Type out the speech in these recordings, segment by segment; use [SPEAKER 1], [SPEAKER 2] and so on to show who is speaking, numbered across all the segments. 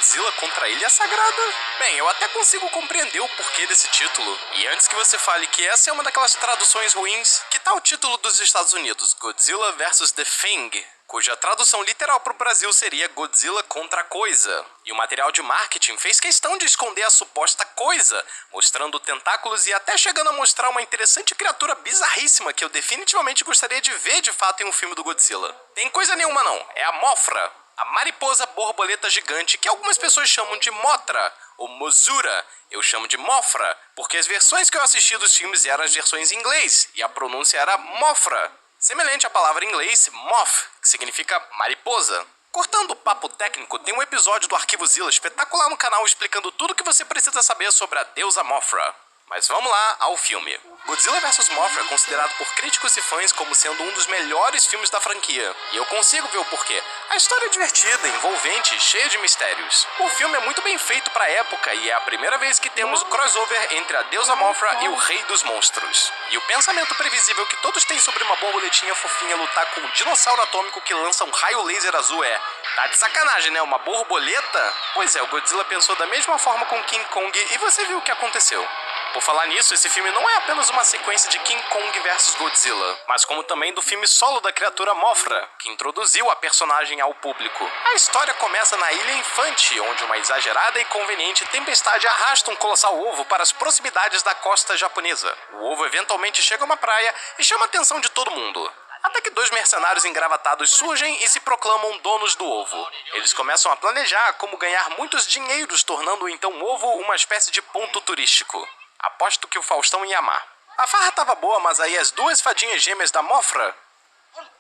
[SPEAKER 1] Godzilla contra a Ilha Sagrada? Bem, eu até consigo compreender o porquê desse título. E antes que você fale que essa é uma daquelas traduções ruins, que tal o título dos Estados Unidos? Godzilla vs The Thing, cuja tradução literal para o Brasil seria Godzilla contra a Coisa. E o material de marketing fez questão de esconder a suposta coisa, mostrando tentáculos e até chegando a mostrar uma interessante criatura bizarríssima que eu definitivamente gostaria de ver de fato em um filme do Godzilla. Tem coisa nenhuma não, é a Mothra, a mariposa borboleta gigante que algumas pessoas chamam de Mothra ou Mozura. Eu chamo de Mothra porque as versões que eu assisti dos filmes eram as versões em inglês e a pronúncia era Mothra, semelhante à palavra em inglês moth, que significa mariposa. Cortando o papo técnico, tem um episódio do Arquivo Zilla espetacular no canal explicando tudo o que você precisa saber sobre a deusa Mothra. Mas vamos lá ao filme. Godzilla vs Mothra é considerado por críticos e fãs como sendo um dos melhores filmes da franquia. E eu consigo ver o porquê. A história é divertida, envolvente e cheia de mistérios. O filme é muito bem feito para a época e é a primeira vez que temos o crossover entre a deusa Mothra e o rei dos monstros. E o pensamento previsível que todos têm sobre uma borboletinha fofinha lutar com um dinossauro atômico que lança um raio laser azul é: tá de sacanagem, né? Uma borboleta? Pois é, o Godzilla pensou da mesma forma com King Kong e você viu o que aconteceu. Por falar nisso, esse filme não é apenas uma sequência de King Kong vs Godzilla, mas como também do filme solo da criatura Mothra, que introduziu a personagem ao público. A história começa na Ilha Infante, onde uma exagerada e conveniente tempestade arrasta um colossal ovo para as proximidades da costa japonesa. O ovo eventualmente chega a uma praia e chama a atenção de todo mundo. Até que dois mercenários engravatados surgem e se proclamam donos do ovo. Eles começam a planejar como ganhar muitos dinheiros, tornando então o ovo uma espécie de ponto turístico. Aposto que o Faustão ia amar. A farra tava boa, mas aí as duas fadinhas gêmeas da Mothra...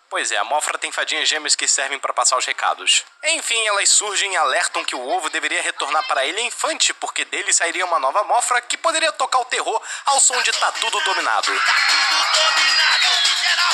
[SPEAKER 1] Pois é, a Mothra tem fadinhas gêmeas que servem para passar os recados. Enfim, elas surgem e alertam que o ovo deveria retornar para a Ilha Infante, porque dele sairia uma nova Mothra que poderia tocar o terror ao som de Tá Tudo Dominado.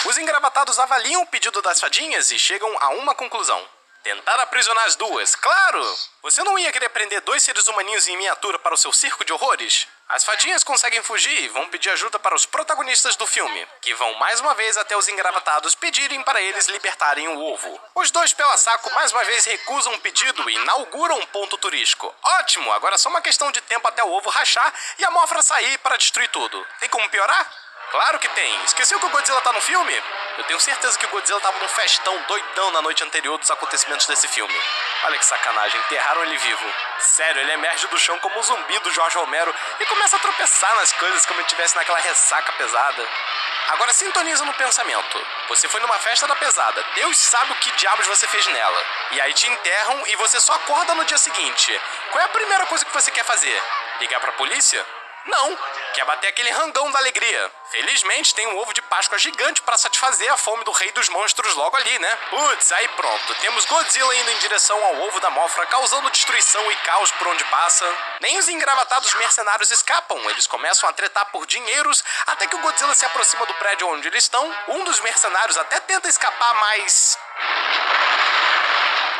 [SPEAKER 1] Os engravatados avaliam o pedido das fadinhas e chegam a uma conclusão: tentar aprisionar as duas, claro! Você não ia querer prender dois seres humaninhos em miniatura para o seu circo de horrores? As fadinhas conseguem fugir e vão pedir ajuda para os protagonistas do filme, que vão mais uma vez até os engravatados pedirem para eles libertarem o ovo. Os dois pela saco mais uma vez recusam o pedido e inauguram um ponto turístico. Ótimo, agora é só uma questão de tempo até o ovo rachar e a Mothra sair para destruir tudo. Tem como piorar? Claro que tem. Esqueceu que o Godzilla tá no filme? Eu tenho certeza que o Godzilla tava num festão doidão na noite anterior dos acontecimentos desse filme. Olha que sacanagem, enterraram ele vivo. Sério, ele emerge do chão como um zumbi do Jorge Romero e começa a tropeçar nas coisas como se estivesse naquela ressaca pesada. Agora sintoniza no pensamento. Você foi numa festa da pesada, Deus sabe o que diabos você fez nela. E aí te enterram e você só acorda no dia seguinte. Qual é a primeira coisa que você quer fazer? Ligar pra polícia? Não, quer bater aquele rangão da alegria. Felizmente tem um ovo de Páscoa gigante para satisfazer a fome do rei dos monstros logo ali, né? Putz, aí pronto, temos Godzilla indo em direção ao ovo da Mothra, causando destruição e caos por onde passa. Nem os engravatados mercenários escapam, eles começam a tretar por dinheiros, até que o Godzilla se aproxima do prédio onde eles estão. Um dos mercenários até tenta escapar, mas...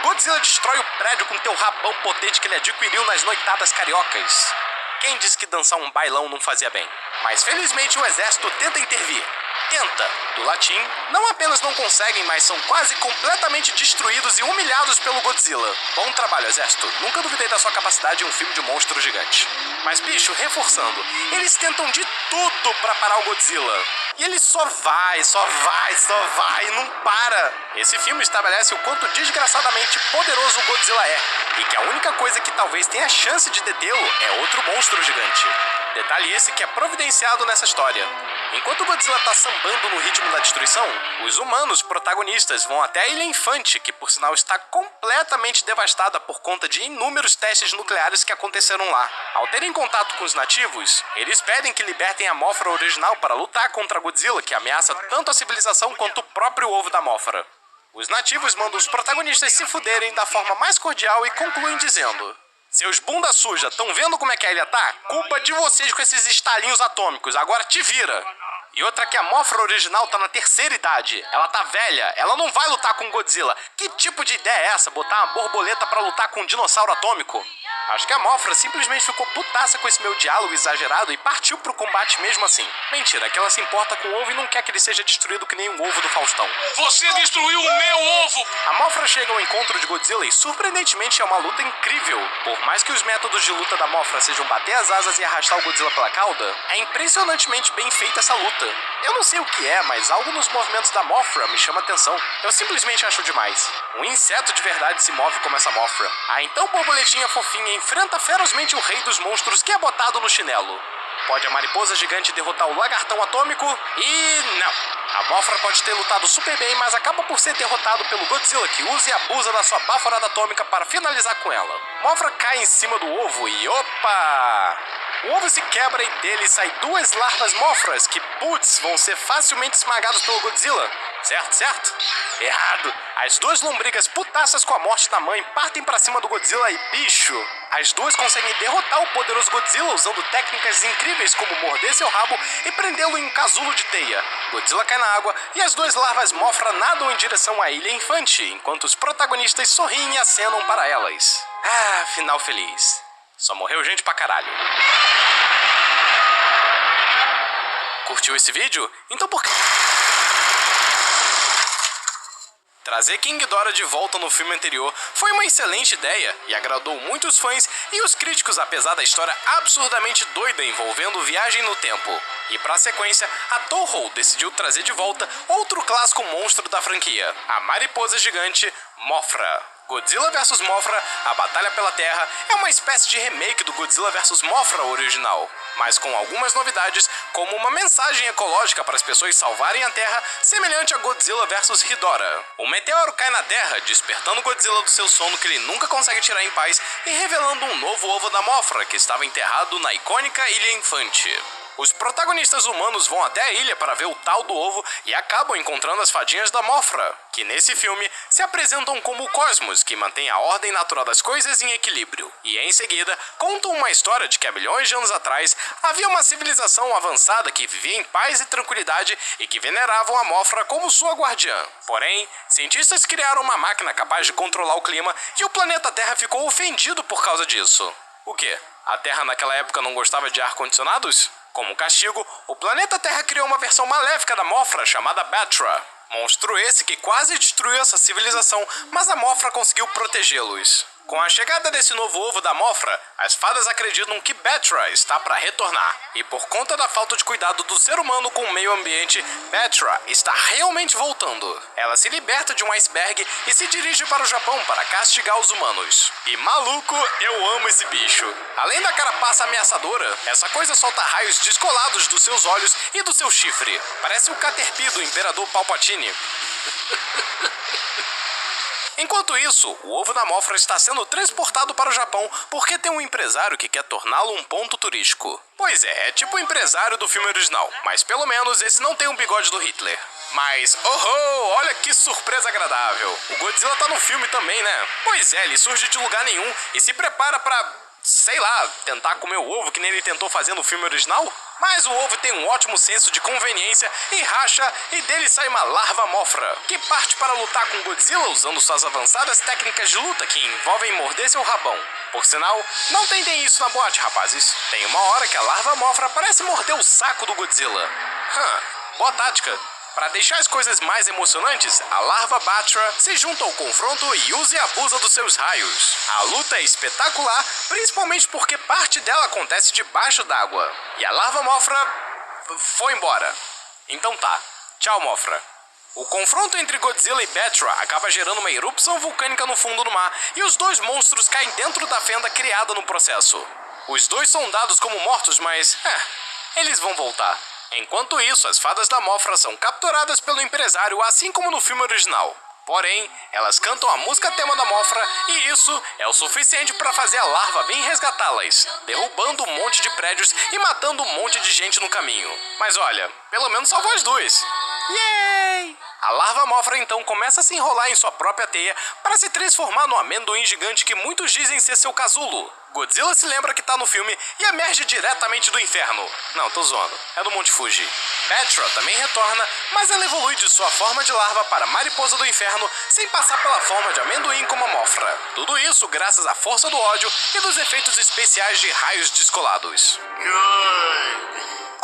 [SPEAKER 1] Godzilla destrói o prédio com teu rabão potente que ele adquiriu nas noitadas cariocas. Quem disse que dançar um bailão não fazia bem? Mas felizmente o exército tenta intervir. Tenta, do latim, não apenas não conseguem, mas são quase completamente destruídos e humilhados pelo Godzilla. Bom trabalho, exército. Nunca duvidei da sua capacidade em um filme de monstro gigante. Mas, bicho, reforçando, eles tentam de tudo pra parar o Godzilla. E ele só vai, e não para. Esse filme estabelece o quanto desgraçadamente poderoso o Godzilla é. E que a única coisa que talvez tenha chance de detê-lo é outro monstro gigante. Detalhe esse que é providenciado nessa história. Enquanto o Godzilla tá sambando no ritmo da destruição, os humanos protagonistas vão até a Ilha Infante, que por sinal está completamente devastada por conta de inúmeros testes nucleares que aconteceram lá. Ao terem contato com os nativos, eles pedem que libertem a Mothra original para lutar contra Godzilla, que ameaça tanto a civilização quanto o próprio ovo da Mothra. Os nativos mandam os protagonistas se fuderem da forma mais cordial e concluem dizendo: seus bunda suja, tão vendo como é que a ilha tá? Culpa de vocês com esses estalinhos atômicos, agora te vira. E outra que a Mothra original tá na terceira idade, ela tá velha, ela não vai lutar com Godzilla. Que tipo de ideia é essa, botar uma borboleta pra lutar com um dinossauro atômico? Acho que a Mothra simplesmente ficou putaça com esse meu diálogo exagerado e partiu pro combate mesmo assim. Mentira, que ela se importa com o ovo e não quer que ele seja destruído que nem um ovo do Faustão.
[SPEAKER 2] Você destruiu o meu ovo!
[SPEAKER 1] A Mothra chega ao encontro de Godzilla e surpreendentemente é uma luta incrível. Por mais que os métodos de luta da Mothra sejam bater as asas e arrastar o Godzilla pela cauda, é impressionantemente bem feita essa luta. Eu não sei o que é, mas algo nos movimentos da Mothra me chama atenção. Eu simplesmente acho demais. Um inseto de verdade se move como essa Mothra. A então borboletinha fofinha enfrenta ferozmente o rei dos monstros que é botado no chinelo. Pode a mariposa gigante derrotar o lagartão atômico? E não. A Mothra pode ter lutado super bem, mas acaba por ser derrotado pelo Godzilla, que usa e abusa da sua baforada atômica para finalizar com ela. Mothra cai em cima do ovo e opa! O ovo se quebra e dele saem duas larvas Mothras que, putz, vão ser facilmente esmagados pelo Godzilla. Certo? Errado. As duas lombrigas putaças com a morte da mãe partem pra cima do Godzilla e bicho. As duas conseguem derrotar o poderoso Godzilla usando técnicas incríveis como morder seu rabo e prendê-lo em um casulo de teia. Godzilla cai na água e as duas larvas Mothra nadam em direção à Ilha Infante, enquanto os protagonistas sorriem e acenam para elas. Ah, final feliz. Só morreu gente pra caralho. Curtiu esse vídeo? Então por que... Trazer King Ghidorah de volta no filme anterior foi uma excelente ideia e agradou muitos fãs e os críticos, apesar da história absurdamente doida envolvendo viagem no tempo. E pra sequência, a Toho decidiu trazer de volta outro clássico monstro da franquia, a mariposa gigante Mothra. Godzilla vs Mothra, a Batalha pela Terra, é uma espécie de remake do Godzilla vs Mothra original, mas com algumas novidades, como uma mensagem ecológica para as pessoas salvarem a Terra, semelhante a Godzilla vs Ghidorah. O meteoro cai na Terra, despertando Godzilla do seu sono que ele nunca consegue tirar em paz e revelando um novo ovo da Mothra, que estava enterrado na icônica Ilha Infante. Os protagonistas humanos vão até a ilha para ver o tal do ovo e acabam encontrando as fadinhas da Mothra, que nesse filme se apresentam como o Cosmos, que mantém a ordem natural das coisas em equilíbrio. E em seguida, contam uma história de que há milhões de anos atrás havia uma civilização avançada que vivia em paz e tranquilidade e que veneravam a Mothra como sua guardiã. Porém, cientistas criaram uma máquina capaz de controlar o clima e o planeta Terra ficou ofendido por causa disso. O quê? A Terra naquela época não gostava de ar-condicionados? Como castigo, o planeta Terra criou uma versão maléfica da Mothra chamada Batra. Monstro esse que quase destruiu essa civilização, mas a Mothra conseguiu protegê-los. Com a chegada desse novo ovo da Mothra, as fadas acreditam que Batra está para retornar. E por conta da falta de cuidado do ser humano com o meio ambiente, Batra está realmente voltando. Ela se liberta de um iceberg e se dirige para o Japão para castigar os humanos. E maluco, eu amo esse bicho. Além da carapaça ameaçadora, essa coisa solta raios descolados dos seus olhos e do seu chifre. Parece o Caterpie do Imperador Palpatine. Enquanto isso, o ovo da Mothra está sendo transportado para o Japão porque tem um empresário que quer torná-lo um ponto turístico. Pois é tipo o empresário do filme original, mas pelo menos esse não tem um bigode do Hitler. Mas, olha que surpresa agradável. O Godzilla tá no filme também, né? Pois é, ele surge de lugar nenhum e se prepara pra, sei lá, tentar comer o ovo que nem ele tentou fazer no filme original? Mas o ovo tem um ótimo senso de conveniência e racha, e dele sai uma larva Mothra, que parte para lutar com Godzilla usando suas avançadas técnicas de luta que envolvem morder seu rabão. Por sinal, não tentem isso na boate, rapazes. Tem uma hora que a larva Mothra parece morder o saco do Godzilla. Boa tática. Para deixar as coisas mais emocionantes, a larva Batra se junta ao confronto e usa e abusa dos seus raios. A luta é espetacular, principalmente porque parte dela acontece debaixo d'água. E a larva Mothra foi embora. Então tá. Tchau, Mothra. O confronto entre Godzilla e Batra acaba gerando uma erupção vulcânica no fundo do mar e os dois monstros caem dentro da fenda criada no processo. Os dois são dados como mortos, mas eles vão voltar. Enquanto isso, as fadas da Mothra são capturadas pelo empresário, assim como no filme original. Porém, elas cantam a música tema da Mothra e isso é o suficiente para fazer a larva vir resgatá-las, derrubando um monte de prédios e matando um monte de gente no caminho. Mas olha, pelo menos salvou as duas. Yay! A larva Mothra então começa a se enrolar em sua própria teia para se transformar no amendoim gigante que muitos dizem ser seu casulo. Godzilla se lembra que tá no filme e emerge diretamente do inferno. Não, tô zoando. É do Monte Fuji. Batra também retorna, mas ela evolui de sua forma de larva para mariposa do inferno sem passar pela forma de amendoim como a Mothra. Tudo isso graças à força do ódio e dos efeitos especiais de raios descolados.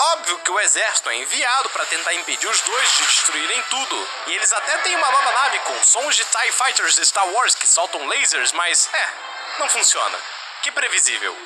[SPEAKER 1] Óbvio que o exército é enviado para tentar impedir os dois de destruírem tudo. E eles até têm uma nova nave com sons de TIE Fighters de Star Wars que soltam lasers, mas não funciona. Que previsível.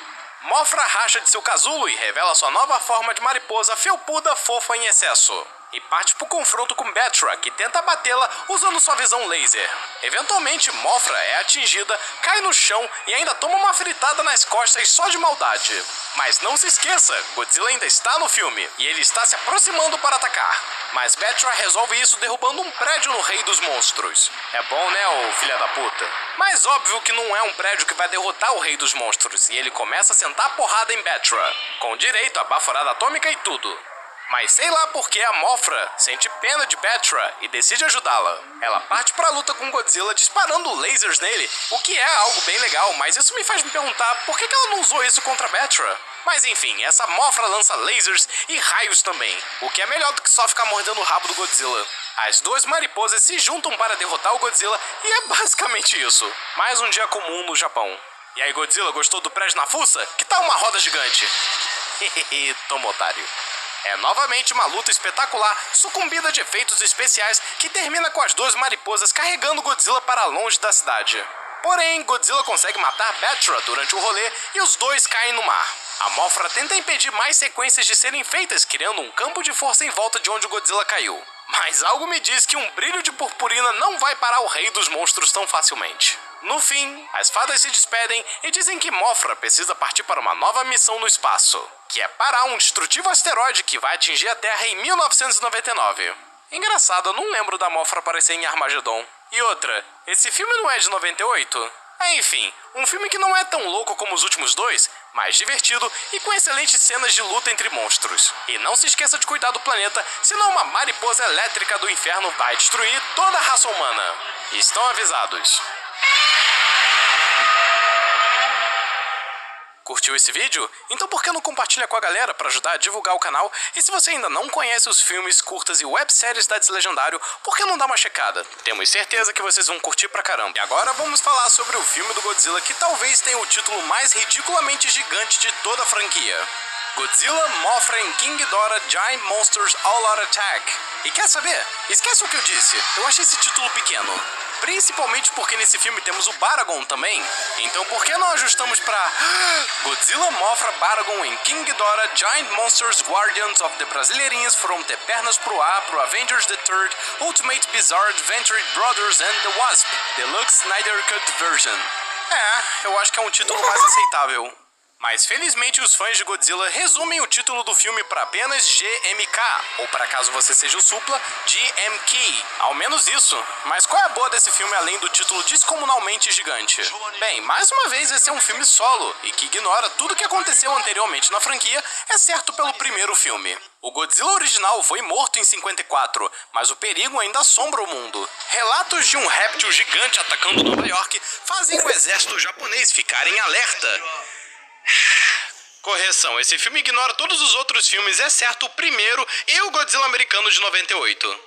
[SPEAKER 1] Mothra racha de seu casulo e revela sua nova forma de mariposa felpuda fofa em excesso. E parte pro confronto com Batra, que tenta batê-la usando sua visão laser. Eventualmente, Mothra é atingida, cai no chão e ainda toma uma fritada nas costas só de maldade. Mas não se esqueça, Godzilla ainda está no filme, e ele está se aproximando para atacar. Mas Batra resolve isso derrubando um prédio no Rei dos Monstros. É bom, né, ô filha da puta? Mas óbvio que não é um prédio que vai derrotar o Rei dos Monstros, e ele começa a sentar a porrada em Batra, com direito a baforada atômica e tudo. Mas sei lá porque a Mothra sente pena de Batra e decide ajudá-la. Ela parte pra luta com Godzilla disparando lasers nele, o que é algo bem legal, mas isso me faz me perguntar por que ela não usou isso contra Batra. Mas enfim, essa Mothra lança lasers e raios também, o que é melhor do que só ficar mordendo o rabo do Godzilla. As duas mariposas se juntam para derrotar o Godzilla e é basicamente isso. Mais um dia comum no Japão. E aí, Godzilla, gostou do prédio na fuça? Que tal uma roda gigante? Hehehe, toma, otário. É novamente uma luta espetacular, sucumbida de efeitos especiais, que termina com as duas mariposas carregando Godzilla para longe da cidade. Porém, Godzilla consegue matar Batra durante o rolê e os dois caem no mar. A Mothra tenta impedir mais sequências de serem feitas, criando um campo de força em volta de onde o Godzilla caiu. Mas algo me diz que um brilho de purpurina não vai parar o Rei dos Monstros tão facilmente. No fim, as fadas se despedem e dizem que Mothra precisa partir para uma nova missão no espaço, que é parar um destrutivo asteroide que vai atingir a Terra em 1999. Engraçado, eu não lembro da Mothra aparecer em Armageddon. E outra, esse filme não é de 98? Enfim, um filme que não é tão louco como os últimos dois, mas divertido e com excelentes cenas de luta entre monstros. E não se esqueça de cuidar do planeta, senão uma mariposa elétrica do inferno vai destruir toda a raça humana. Estão avisados. Curtiu esse vídeo? Então por que não compartilha com a galera para ajudar a divulgar o canal? E se você ainda não conhece os filmes, curtas e webséries da Deslegendário, por que não dá uma checada? Temos certeza que vocês vão curtir pra caramba. E agora vamos falar sobre o filme do Godzilla que talvez tenha o título mais ridiculamente gigante de toda a franquia. Godzilla, Mothra and King Ghidorah Giant Monsters All Out Attack. E quer saber? Esquece o que eu disse, eu achei esse título pequeno. Principalmente porque nesse filme temos o Baragon também. Então por que não ajustamos pra Godzilla, Mothra, Baragon and King Ghidorah Giant Monsters Guardians of the Brasileirinhas from the Pernas pro Ar pro Avengers the Third Ultimate Bizarre Adventure Brothers and the Wasp Deluxe Snyder Cut Version. Eu acho que é um título mais aceitável. Mas felizmente os fãs de Godzilla resumem o título do filme para apenas GMK, ou para caso você seja o supla, GMK. Ao menos isso. Mas qual é a boa desse filme além do título descomunalmente gigante? Bem, mais uma vez esse é um filme solo, e que ignora tudo que aconteceu anteriormente na franquia, exceto pelo primeiro filme. O Godzilla original foi morto em 54, mas o perigo ainda assombra o mundo. Relatos de um réptil gigante atacando Nova York fazem o exército japonês ficar em alerta. Correção, esse filme ignora todos os outros filmes, exceto o primeiro e o Godzilla americano de 98.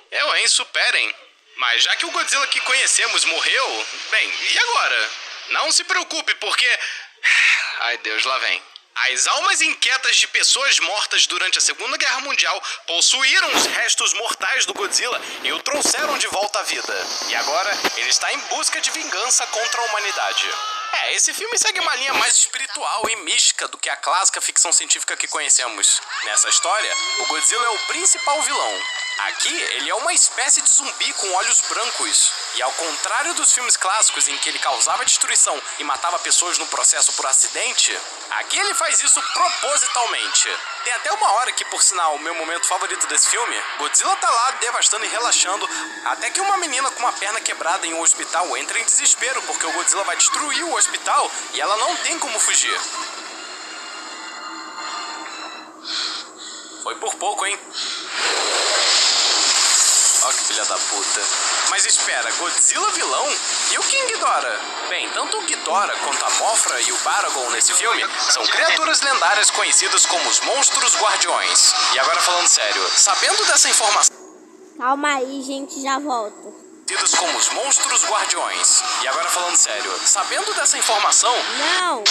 [SPEAKER 1] Superem. Mas já que o Godzilla que conhecemos morreu, bem, e agora? Não se preocupe, porque... Ai Deus, lá vem. As almas inquietas de pessoas mortas durante a Segunda Guerra Mundial possuíram os restos mortais do Godzilla e o trouxeram de volta à vida. E agora, ele está em busca de vingança contra a humanidade. Esse filme segue uma linha mais espiritual e mística do que a clássica ficção científica que conhecemos. Nessa história, o Godzilla é o principal vilão. Aqui, ele é uma espécie de zumbi com olhos brancos. E ao contrário dos filmes clássicos em que ele causava destruição e matava pessoas no processo por acidente, aqui ele faz isso propositalmente. Tem até uma hora que, por sinal, o meu momento favorito desse filme, Godzilla tá lá devastando e relaxando, até que uma menina com uma perna quebrada em um hospital entra em desespero porque o Godzilla vai destruir o hospital e ela não tem como fugir. Foi por pouco, hein? Ó que filha da puta. Mas espera, Godzilla vilão? E o King Ghidorah? Bem, tanto o Ghidorah quanto a Mothra e o Baragon nesse filme são criaturas lendárias conhecidas como os Monstros Guardiões. E agora falando sério, sabendo dessa informação...
[SPEAKER 3] Calma aí, gente, já volto.
[SPEAKER 1] Conhecidos como os Monstros Guardiões. E agora falando sério, sabendo dessa informação...
[SPEAKER 3] Não!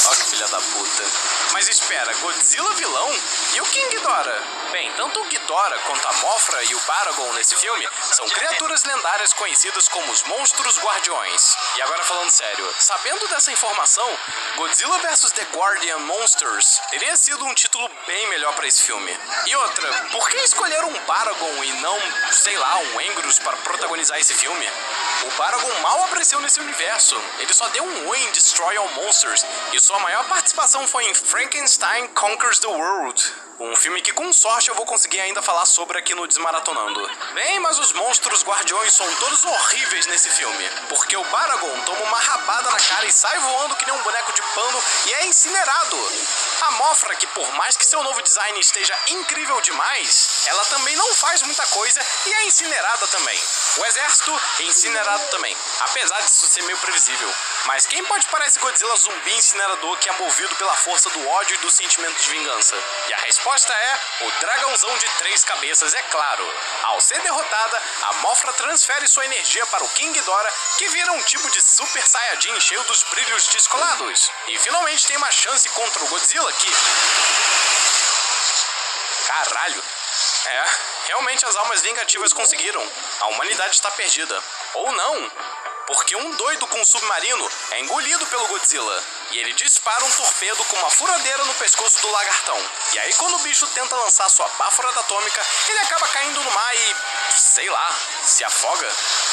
[SPEAKER 1] Ó que filha da puta. Mas espera, Godzilla vilão? E o King Ghidorah? Bem, tanto o Ghidorah quanto a Mothra e o Baragon nesse filme são criaturas lendárias conhecidas como os Monstros Guardiões. E agora falando sério, sabendo dessa informação, Godzilla vs The Guardian Monsters teria sido um título bem melhor pra esse filme. E outra, por que escolheram um Baragon e não, sei lá, um Anguirus para protagonizar esse filme? O Baragon mal apareceu nesse universo. Ele só deu um oi em Destroy All Monsters e sua maior participação foi em Frankenstein Conquers the World. Um filme que com sorte eu vou conseguir ainda falar sobre aqui no Desmaratonando. Bem, mas os monstros guardiões são todos horríveis nesse filme. Porque o Baragon toma uma rabada na cara e sai voando que nem um boneco de pano e é incinerado. A Mothra, que por mais que seu novo design esteja incrível demais, ela também não faz muita coisa e é incinerada também. O exército é incinerado também, apesar disso ser meio previsível. Mas quem pode parar esse Godzilla zumbi incinerador que é movido pela força do ódio e do sentimento de vingança? E a resposta é o dragãozão de 3 cabeças, é claro. Ao ser derrotada, a Mothra transfere sua energia para o King Ghidorah, que vira um tipo de Super Saiyajin cheio dos brilhos descolados. E finalmente tem uma chance contra o Godzilla que... Caralho. Realmente as almas vingativas conseguiram. A humanidade está perdida. Ou não. Porque um doido com um submarino é engolido pelo Godzilla. E ele dispara um torpedo com uma furadeira no pescoço do lagartão. E aí quando o bicho tenta lançar sua baforada atômica, ele acaba caindo no mar e... sei lá, se afoga.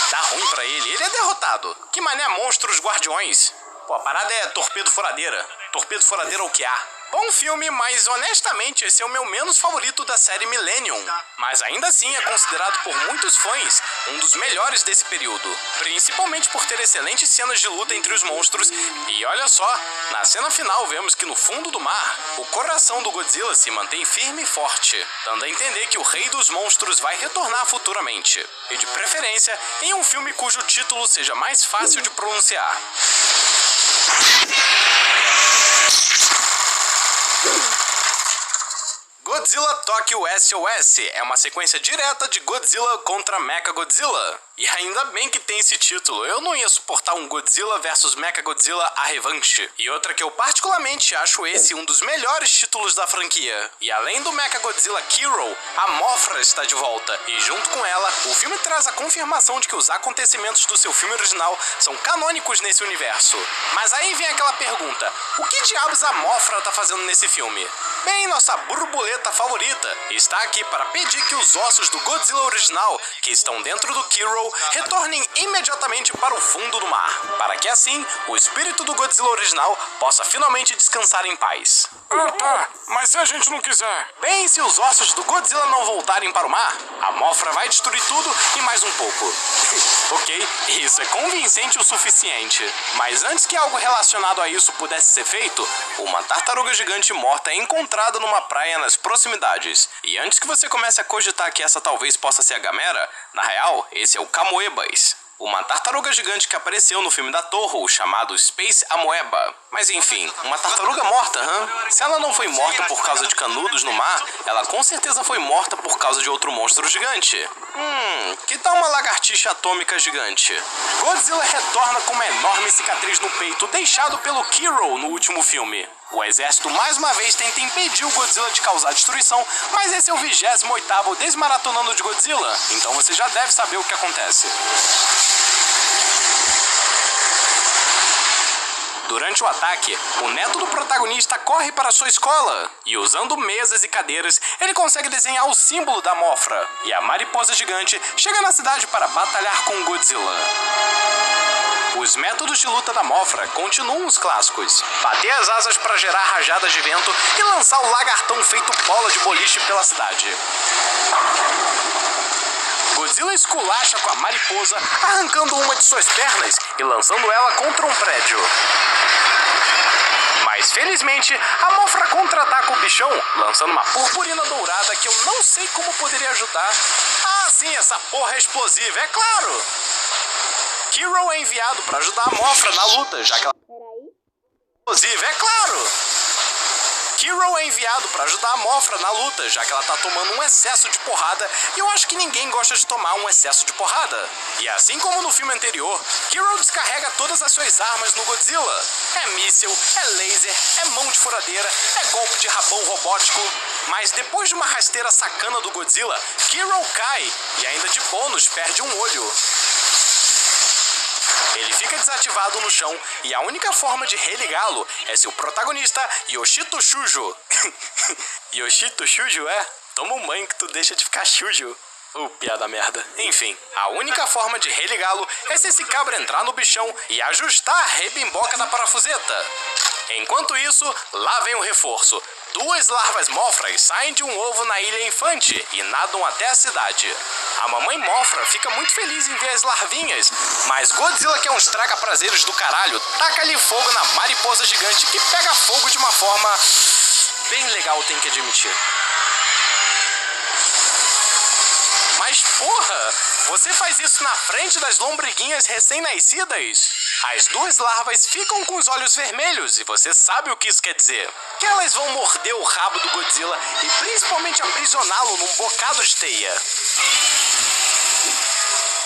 [SPEAKER 1] Dá ruim pra ele, ele é derrotado. Que mané monstros guardiões. Pô, a parada é torpedo furadeira. Torpedo furadeira é o que há. Bom filme, mas honestamente esse é o meu menos favorito da série Millennium. Mas ainda assim é considerado por muitos fãs um dos melhores desse período. Principalmente por ter excelentes cenas de luta entre os monstros. E olha só, na cena final vemos que no fundo do mar, o coração do Godzilla se mantém firme e forte, dando a entender que o rei dos monstros vai retornar futuramente. E de preferência, em um filme cujo título seja mais fácil de pronunciar. Godzilla Tokyo SOS é uma sequência direta de Godzilla contra Mechagodzilla. E ainda bem que tem esse título, eu não ia suportar um Godzilla vs Mechagodzilla a revanche. E outra que eu particularmente acho esse um dos melhores títulos da franquia. E além do Mechagodzilla Kiro, a Mothra está de volta. E junto com ela, o filme traz a confirmação de que os acontecimentos do seu filme original são canônicos nesse universo. Mas aí vem aquela pergunta, o que diabos a Mothra tá fazendo nesse filme? Bem, nossa borboleta favorita está aqui para pedir que os ossos do Godzilla original, que estão dentro do Kiro, retornem imediatamente para o fundo do mar, para que assim o espírito do Godzilla original possa finalmente descansar em paz.
[SPEAKER 2] Ah, tá. Mas se a gente não quiser?
[SPEAKER 1] Bem, se os ossos do Godzilla não voltarem para o mar, a Mothra vai destruir tudo e mais um pouco. Ok, isso é convincente o suficiente. Mas antes que algo relacionado a isso pudesse ser feito, uma tartaruga gigante morta é encontrada numa praia nas proximidades. E antes que você comece a cogitar que essa talvez possa ser a Gamera, na real, esse é o Camoebas, uma tartaruga gigante que apareceu no filme da Toho, chamado Space Amoeba. Mas enfim, uma tartaruga morta, Se ela não foi morta por causa de canudos no mar, ela com certeza foi morta por causa de outro monstro gigante. Que tal uma lagartixa atômica gigante? Godzilla retorna com uma enorme cicatriz no peito deixado pelo Kiro no último filme. O exército mais uma vez tenta impedir o Godzilla de causar destruição, mas esse é o 28º Desmaratonando de Godzilla, então você já deve saber o que acontece. Durante o ataque, o neto do protagonista corre para sua escola e, usando mesas e cadeiras, ele consegue desenhar o símbolo da Mothra. E a mariposa gigante chega na cidade para batalhar com Godzilla. Os métodos de luta da Mothra continuam os clássicos. Bater as asas para gerar rajadas de vento e lançar o lagartão feito bola de boliche pela cidade. Godzilla esculacha com a mariposa, arrancando uma de suas pernas e lançando ela contra um prédio. Mas felizmente, a Mothra contra-ataca o bichão, lançando uma purpurina dourada que eu não sei como poderia ajudar. Ah, sim, essa porra é explosiva, é claro! Kiro é enviado para ajudar a Mothra na luta, já que ela... Explosiva, é claro! Kiro é enviado para ajudar a Mothra na luta, já que ela tá tomando um excesso de porrada, e eu acho que ninguém gosta de tomar um excesso de porrada. E assim como no filme anterior, Kiro descarrega todas as suas armas no Godzilla. É míssil, é laser, é mão de furadeira, é golpe de rabão robótico. Mas depois de uma rasteira sacana do Godzilla, Kiro cai e ainda de bônus perde um olho. Ele fica desativado no chão e a única forma de religá-lo é se o protagonista Yoshito Shujo... Yoshito Shujo é? Toma um banho que tu deixa de ficar Shujo. Piada merda. Enfim, a única forma de religá-lo é se esse cabra entrar no bichão e ajustar a rebimboca da parafuseta. Enquanto isso, lá vem o reforço. 2 larvas Mothras saem de um ovo na Ilha Infante e nadam até a cidade. A mamãe Mothra fica muito feliz em ver as larvinhas, mas Godzilla, que é uns traga-prazeres do caralho, taca-lhe fogo na mariposa gigante que pega fogo de uma forma bem legal, tem que admitir. Mas porra, você faz isso na frente das lombriguinhas recém-nascidas? As 2 larvas ficam com os olhos vermelhos e você sabe o que isso quer dizer. Que elas vão morder o rabo do Godzilla e principalmente aprisioná-lo num bocado de teia.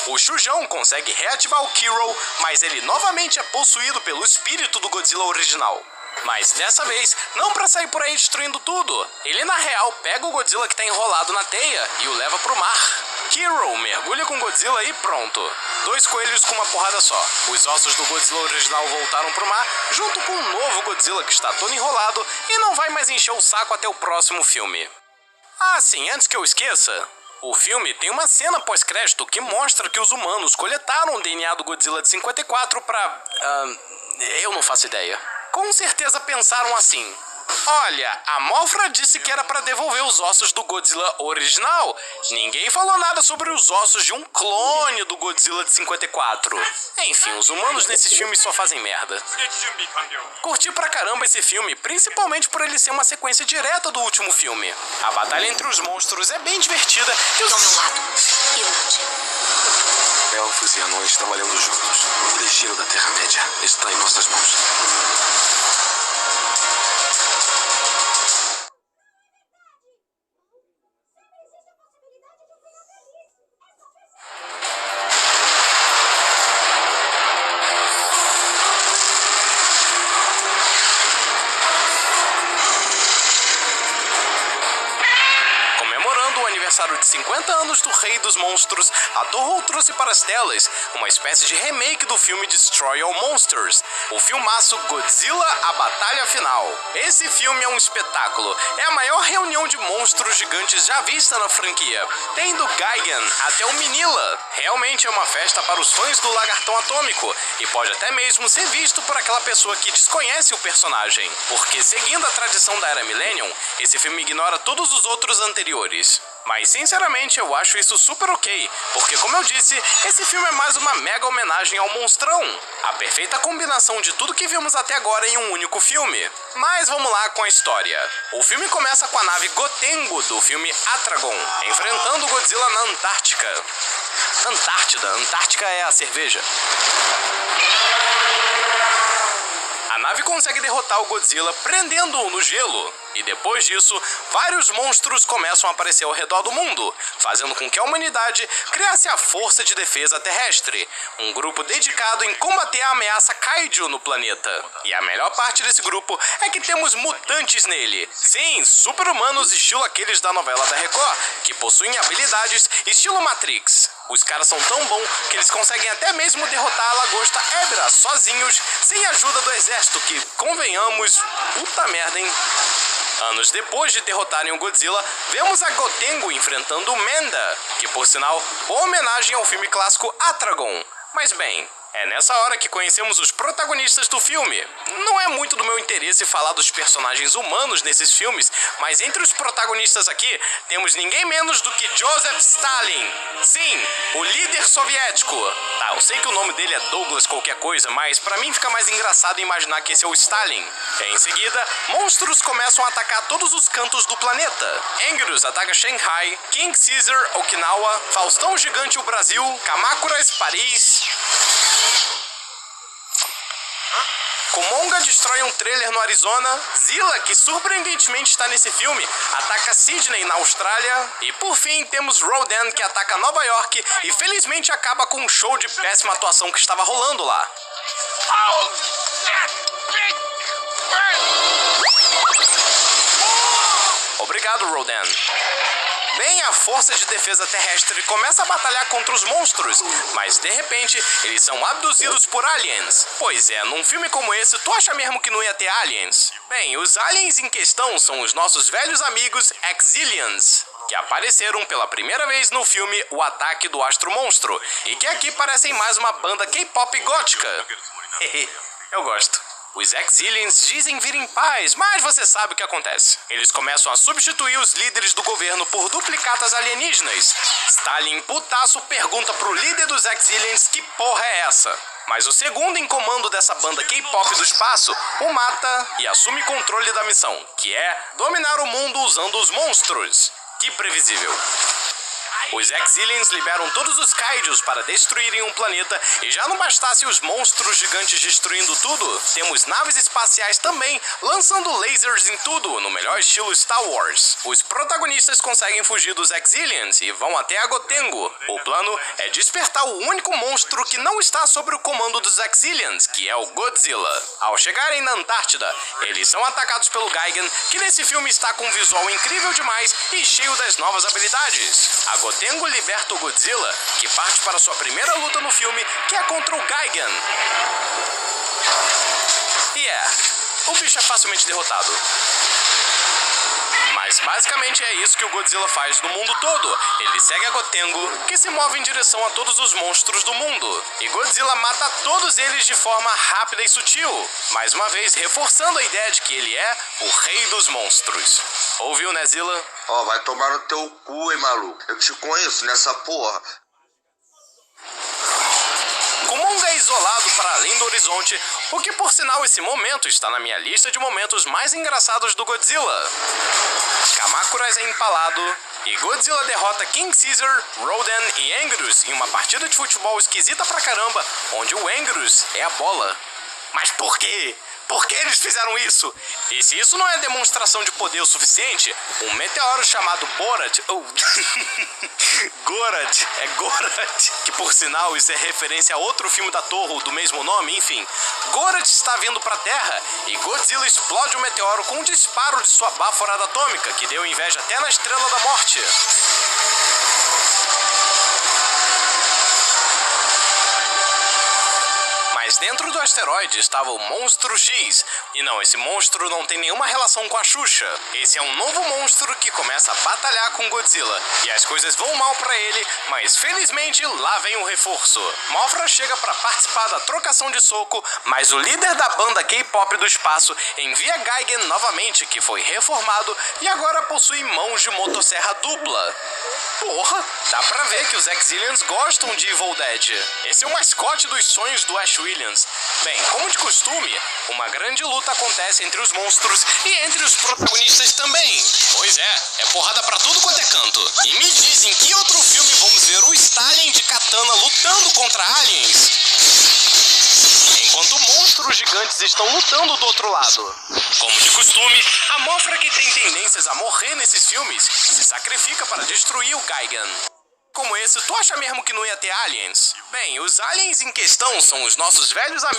[SPEAKER 1] O Shujão consegue reativar o Kiro, mas ele novamente é possuído pelo espírito do Godzilla original. Mas dessa vez, não pra sair por aí destruindo tudo. Ele na real pega o Godzilla que tá enrolado na teia e o leva pro mar. Kiro mergulha com Godzilla e pronto. 2 coelhos com uma porrada só. Os ossos do Godzilla original voltaram pro mar, junto com um novo Godzilla que está todo enrolado e não vai mais encher o saco até o próximo filme. Ah, sim, antes que eu esqueça, o filme tem uma cena pós-crédito que mostra que os humanos coletaram o DNA do Godzilla de 54 pra... eu não faço ideia. Com certeza pensaram assim: olha, a Mothra disse que era pra devolver os ossos do Godzilla original. Ninguém falou nada sobre os ossos de um clone do Godzilla de 54. Enfim, os humanos nesses filmes só fazem merda. Curti pra caramba esse filme, principalmente por ele ser uma sequência direta do último filme. A batalha entre os monstros é bem divertida e os...
[SPEAKER 4] Ao meu lado, Ilud.
[SPEAKER 5] Elfos e anões trabalhando juntos. O destino da Terra-média está em nossas mãos.
[SPEAKER 1] De 50 anos do Rei dos Monstros, a Toho trouxe para as telas uma espécie de remake do filme Destroy All Monsters, o filmaço Godzilla, a Batalha Final. Esse filme é um espetáculo, é a maior reunião de monstros gigantes já vista na franquia, tendo Gigan até o Minilla. Realmente é uma festa para os fãs do Lagartão Atômico, e pode até mesmo ser visto por aquela pessoa que desconhece o personagem, porque seguindo a tradição da Era Millennium, esse filme ignora todos os outros anteriores. Mas sinceramente eu acho isso super ok, porque como eu disse, esse filme é mais uma mega homenagem ao monstrão. A perfeita combinação de tudo que vimos até agora em um único filme. Mas vamos lá com a história. O filme começa com a nave Gotengo do filme Atragon, enfrentando Godzilla na Antártica. Antártica é a cerveja. A nave consegue derrotar o Godzilla prendendo-o no gelo. E depois disso, vários monstros começam a aparecer ao redor do mundo, fazendo com que a humanidade criasse a Força de Defesa Terrestre, um grupo dedicado em combater a ameaça Kaiju no planeta. E a melhor parte desse grupo é que temos mutantes nele. Sim, super-humanos estilo aqueles da novela da Record, que possuem habilidades estilo Matrix. Os caras são tão bons que eles conseguem até mesmo derrotar a lagosta Ebra sozinhos, sem a ajuda do exército, que, convenhamos, puta merda, hein? Anos depois de derrotarem o Godzilla, vemos a Gotengo enfrentando o Menda, que por sinal, boa homenagem ao filme clássico Atragon. Mas bem, É nessa hora que conhecemos os protagonistas do filme. Não é muito do meu interesse falar dos personagens humanos nesses filmes, mas entre os protagonistas aqui, temos ninguém menos do que Joseph Stalin. Sim, o líder soviético. Tá, eu sei que o nome dele é Douglas qualquer coisa, mas pra mim fica mais engraçado imaginar que esse é o Stalin. Em seguida, monstros começam a atacar todos os cantos do planeta. Angerus ataca Shanghai, King Caesar, Okinawa, Faustão Gigante, o Brasil, Kamakura, Paris. Kumonga destrói um trailer no Arizona. Zilla, que surpreendentemente está nesse filme, ataca Sydney na Austrália. E por fim temos Rodan, que ataca Nova York e felizmente acaba com um show de péssima atuação que estava rolando lá. Obrigado, Rodan. Bem, a Força de Defesa Terrestre começa a batalhar contra os monstros, mas de repente eles são abduzidos por aliens. Pois é, num filme como esse, tu acha mesmo que não ia ter aliens? Bem, os aliens em questão são os nossos velhos amigos Exilians, que apareceram pela primeira vez no filme O Ataque do Astro Monstro, e que aqui parecem mais uma banda K-pop gótica. Eu gosto. Os Exilians dizem vir em paz, mas você sabe o que acontece. Eles começam a substituir os líderes do governo por duplicatas alienígenas. Stalin, putaço, pergunta pro líder dos Exilians que porra é essa. Mas o segundo em comando dessa banda K-pop do espaço o mata e assume controle da missão, que é dominar o mundo usando os monstros. Que previsível. Os Exilians liberam todos os Kaijus para destruírem um planeta, e já não bastasse os monstros gigantes destruindo tudo, temos naves espaciais também lançando lasers em tudo, no melhor estilo Star Wars. Os protagonistas conseguem fugir dos Exilians e vão até a Gotengo. O plano é despertar o único monstro que não está sob o comando dos Exilians, que é o Godzilla. Ao chegarem na Antártida, eles são atacados pelo Gigan, que nesse filme está com um visual incrível demais e cheio das novas habilidades. A Gotengo liberta o Godzilla, que parte para sua primeira luta no filme, que é contra o Gigan. O bicho é facilmente derrotado. Mas basicamente é isso que o Godzilla faz no mundo todo. Ele segue a Gotengo, que se move em direção a todos os monstros do mundo. E Godzilla mata todos eles de forma rápida e sutil, mais uma vez reforçando a ideia de que ele é o rei dos monstros. Ouviu, né, Zilla?
[SPEAKER 6] Ó, vai tomar no teu cu, hein, maluco. Eu te conheço nessa porra.
[SPEAKER 1] Kumonga é isolado para além do horizonte, o que por sinal esse momento está na minha lista de momentos mais engraçados do Godzilla. Kamakura é empalado e Godzilla derrota King Caesar, Rodan e Angerus em uma partida de futebol esquisita pra caramba, onde o Angerus é a bola. Mas por quê? Por que eles fizeram isso? E se isso não é demonstração de poder o suficiente, um meteoro chamado Borat, Gorat, que por sinal isso é referência a outro filme da Toho do mesmo nome, enfim. Gorat está vindo pra Terra e Godzilla explode o meteoro com um disparo de sua baforada atômica, que deu inveja até na Estrela da Morte. Mas dentro do asteroide estava o Monstro X. E não, esse monstro não tem nenhuma relação com a Xuxa. Esse é um novo monstro que começa a batalhar com Godzilla. E as coisas vão mal pra ele, mas felizmente lá vem um reforço. Mothra chega pra participar da trocação de soco, mas o líder da banda K-pop do espaço envia Gigan novamente, que foi reformado e agora possui mãos de motosserra dupla. Porra, dá pra ver que os Exilians gostam de Evil Dead. Esse é o mascote dos sonhos do Ash Williams. Bem, como de costume, uma grande luta acontece entre os monstros e entre os protagonistas também. Pois é porrada pra tudo quanto é canto. E me dizem que outro filme vamos ver o Stalin de katana lutando contra aliens, enquanto monstros gigantes estão lutando do outro lado. Como de costume, a Mothra, que tem tendências a morrer nesses filmes, se sacrifica para destruir o Gigan. Como esse, tu acha mesmo que não ia ter aliens? Bem, os aliens em questão são os nossos velhos amigos